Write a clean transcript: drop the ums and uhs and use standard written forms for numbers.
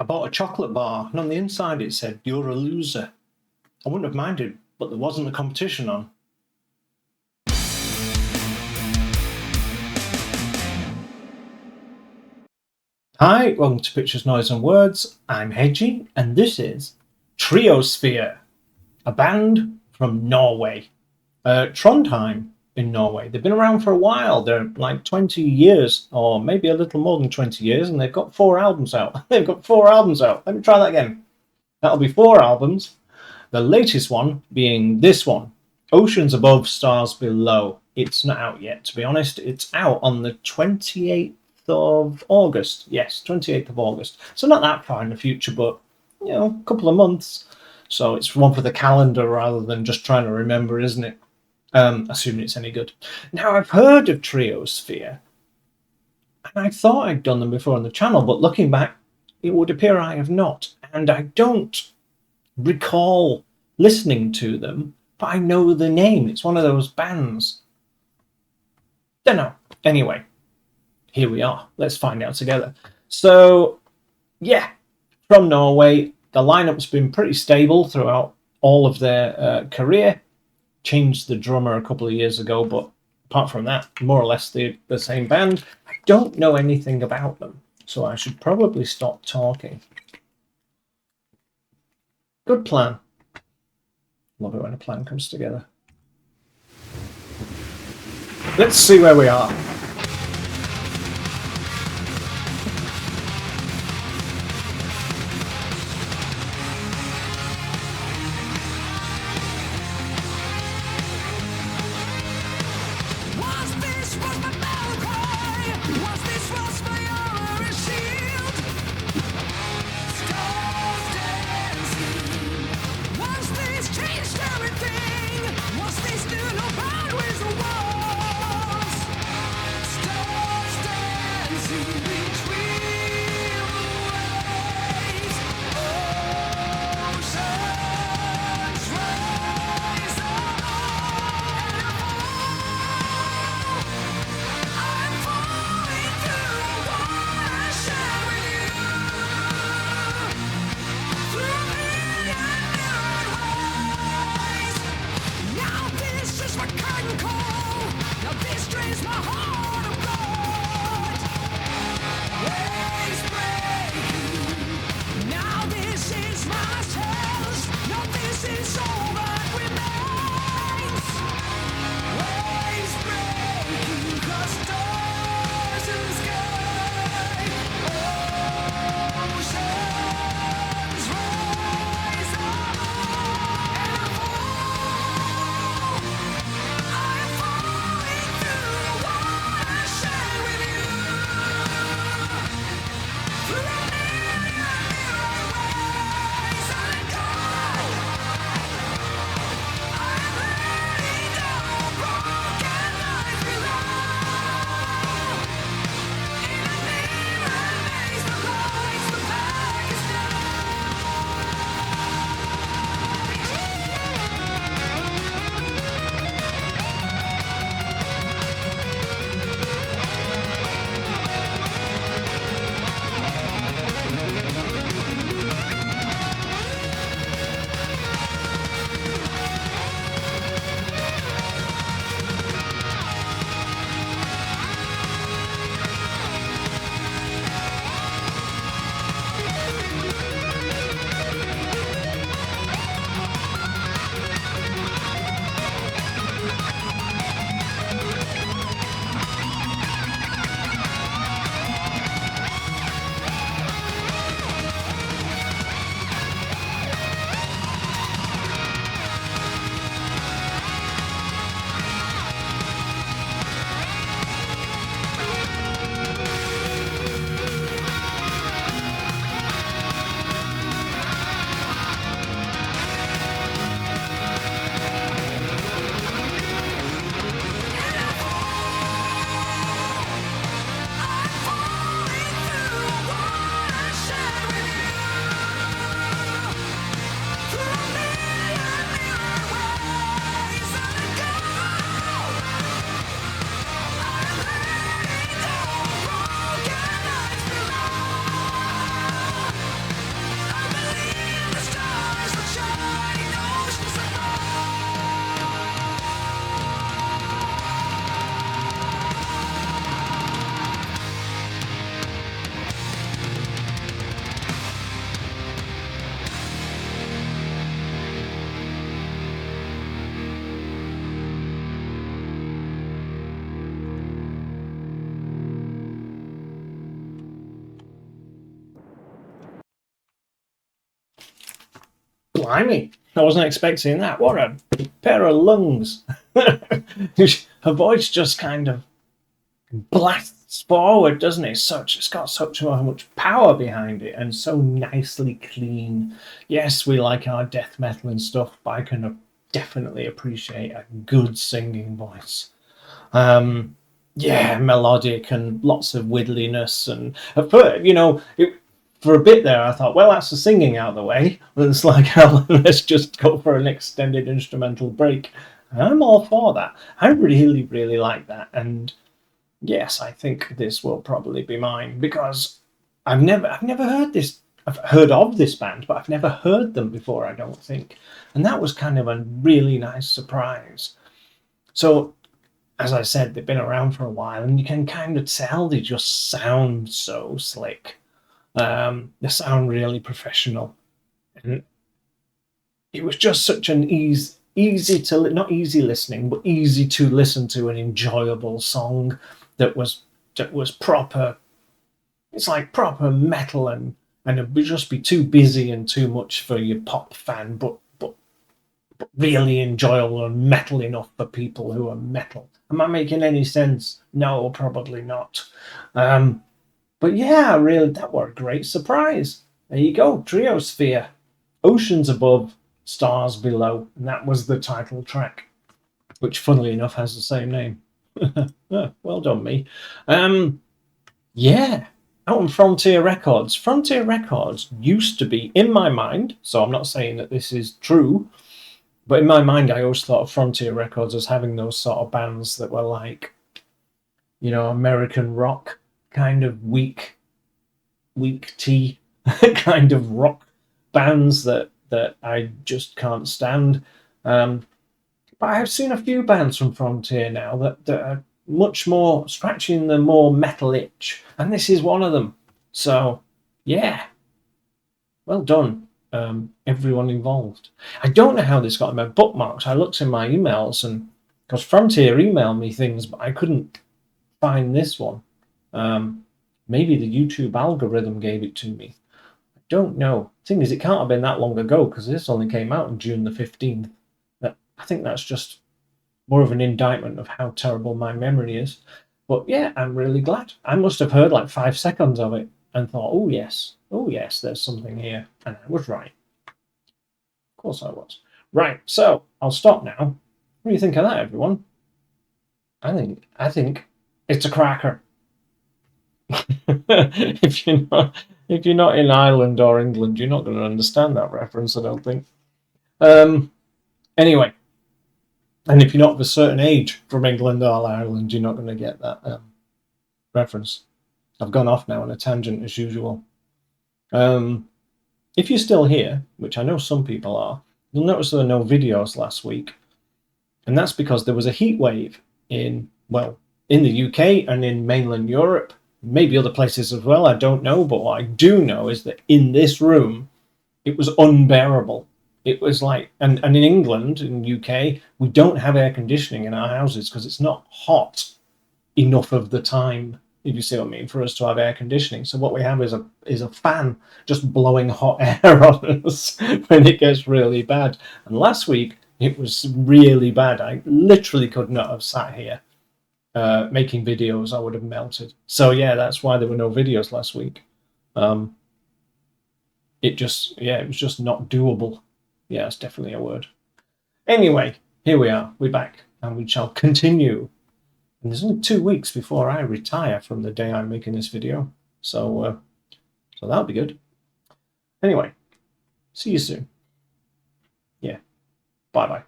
I bought a chocolate bar, and on the inside it said, "You're a loser." I wouldn't have minded, but there wasn't a competition on. Hi, welcome to Pictures, Noise and Words. I'm Hedgie, and this is Triosphere, a band from Norway. Trondheim in Norway. They've been around for a while. They're like 20 years, or maybe a little more than 20 years, and they've got 4 albums out. They've got 4 albums out. Let me try that again. That'll be 4 albums. The latest one being this one, Oceans Above, Stars Below. It's not out yet, to be honest. It's out on the 28th of August. Yes, 28th of August. So not that far in the future, but, a couple of months. So it's one for the calendar rather than just trying to remember, isn't it? Assuming it's any good. Now, I've heard of Triosphere, and I thought I'd done them before on the channel, but looking back, it would appear I have not. And I don't recall listening to them, but I know the name. It's one of those bands. Don't know. Anyway, here we are. Let's find out together. So, yeah, from Norway. The lineup's been pretty stable throughout all of their career. Changed the drummer a couple of years ago, but apart from that, more or less the same band. I don't know anything about them, so I should probably stop talking. Good plan. Love it when a plan comes together. Let's see where we are. blimey, I wasn't expecting that. What a pair of lungs. Her voice just kind of blasts forward, doesn't it? It's got such much power behind it, and so nicely clean. Yes, we like our death metal and stuff, but I can definitely appreciate a good singing voice. Yeah, melodic and lots of widdliness, and for a bit there, I thought, well, that's the singing out of the way. And it's like, hell, let's just go for an extended instrumental break. And I'm all for that. I really, really like that, and yes, I think this will probably be mine because I've never heard this. I've heard of this band, but I've never heard them before, I don't think. And that was kind of a really nice surprise. So, as I said, they've been around for a while, and you can kind of tell they just sound so slick. They sound really professional. And it was just such an easy to, not easy listening, but easy to listen to, an enjoyable song that was proper. It's like proper metal, and it would just be too busy and too much for your pop fan, but really enjoyable and metal enough for people who are metal. Am I making any sense? No, probably not. But yeah, really, that were a great surprise. There you go, Triosphere, Oceans Above, Stars Below, and that was the title track, which, funnily enough, has the same name. Well done, me. Yeah, out on Frontier Records. Frontier Records used to be, in my mind, so I'm not saying that this is true, but in my mind, I always thought of Frontier Records as having those sort of bands that were like, American rock, kind of weak tea kind of rock bands that I just can't stand. But I have seen a few bands from Frontier now that are much more scratching the more metal itch, and this is one of them. So, yeah, well done, everyone involved. I don't know how this got in my bookmarks. I looked in my emails, and because Frontier emailed me things, but I couldn't find this one. Maybe the YouTube algorithm gave it to me. I don't know. Thing is, it can't have been that long ago because this only came out on June the 15th. I think that's just more of an indictment of how terrible my memory is. But yeah, I'm really glad. I must have heard like 5 seconds of it and thought, oh yes, there's something here. And I was right. Of course I was. Right, so I'll stop now. What do you think of that, everyone? I think it's a cracker. if you're not in Ireland or England, you're not going to understand that reference, I don't think. Anyway, and if you're not of a certain age from England or Ireland, you're not going to get that reference. I've gone off now on a tangent as usual. If you're still here, which I know some people are, you'll notice there are no videos last week, and that's because there was a heat wave in the UK and in mainland Europe, maybe other places as well, I don't know, but what I do know is that in this room, it was unbearable. It was like, and in England, in UK, we don't have air conditioning in our houses because it's not hot enough of the time, if you see what I mean, for us to have air conditioning. So what we have is a fan just blowing hot air on us when it gets really bad. And last week, it was really bad. I literally could not have sat here making videos. I would have melted. So yeah, that's why there were no videos last week. It was just not doable. Yeah, it's definitely a word. Anyway, here we are. We're back, and we shall continue. And there's only 2 weeks before I retire from the day I'm making this video, so that'll be good. Anyway, see you soon. Yeah, bye bye.